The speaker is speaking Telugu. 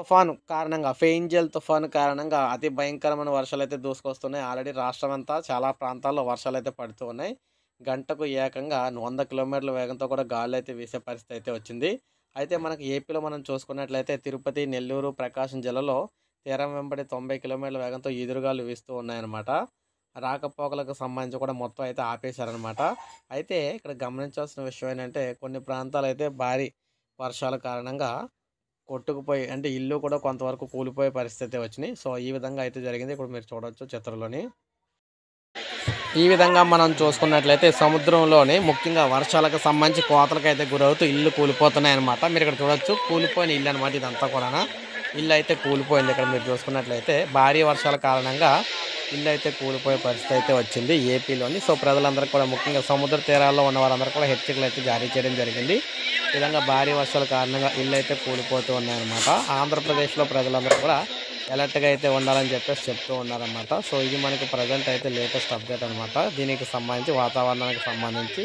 తుఫాను కారణంగా ఫెయింజల్ తుఫాను కారణంగా అతి భయంకరమైన వర్షాలైతే దూసుకొస్తున్నాయి. ఆల్రెడీ రాష్ట్రమంతా చాలా ప్రాంతాల్లో వర్షాలైతే పడుతూ ఉన్నాయి. గంటకు ఏకంగా 100 కిలోమీటర్ల వేగంతో కూడా గాలులైతే వీసే పరిస్థితి అయితే వచ్చింది. అయితే మనకి ఏపీలో మనం చూసుకున్నట్లయితే తిరుపతి, నెల్లూరు, ప్రకాశం జిల్లాలో తీరం వెంబడి 90 కిలోమీటర్ల వేగంతో ఈదురుగాలులు వీస్తూ ఉన్నాయన్నమాట. రాకపోకలకు సంబంధించి కూడా మొత్తం అయితే ఆపేశారనమాట. అయితే ఇక్కడ గమనించాల్సిన విషయం ఏంటంటే కొన్ని ప్రాంతాలైతే భారీ వర్షాల కారణంగా కొట్టుకుపోయి అంటే ఇల్లు కూడా కొంతవరకు కూలిపోయే పరిస్థితి వచ్చినాయి. సో, ఈ విధంగా అయితే జరిగింది. ఇప్పుడు మీరు చూడొచ్చు చిత్రంలోని. ఈ విధంగా మనం చూసుకున్నట్లయితే సముద్రంలోని ముఖ్యంగా వర్షాలకు సంబంధించి కోతలకైతే గురవుతూ ఇల్లు కూలిపోతున్నాయన్నమాట. మీరు ఇక్కడ చూడొచ్చు కూలిపోయిన ఇల్లు అనమాట ఇదంతా కూడానా. ఇల్లు అయితే కూలిపోయింది. ఇక్కడ మీరు చూసుకున్నట్లయితే భారీ వర్షాల కారణంగా ఇల్లు అయితే కూలిపోయే పరిస్థితి అయితే వచ్చింది ఏపీలోని. సో, ప్రజలందరికీ కూడా ముఖ్యంగా సముద్ర తీరాల్లో ఉన్న వారందరూ కూడా హెచ్చరికలు అయితే జారీ చేయడం జరిగింది. ఈ విధంగా భారీ వర్షాల కారణంగా ఇల్లు అయితే కూలిపోతూ ఉన్నాయన్నమాట. ఆంధ్రప్రదేశ్‌లో ప్రజలందరూ కూడా అలర్ట్‌గా అయితే ఉండాలని చెప్పేసి చెప్తూ ఉన్నారన్నమాట. సో, ఇది మనకి ప్రెజెంట్ అయితే లేటెస్ట్ అప్డేట్ అనమాట. దీనికి సంబంధించి వాతావరణానికి సంబంధించి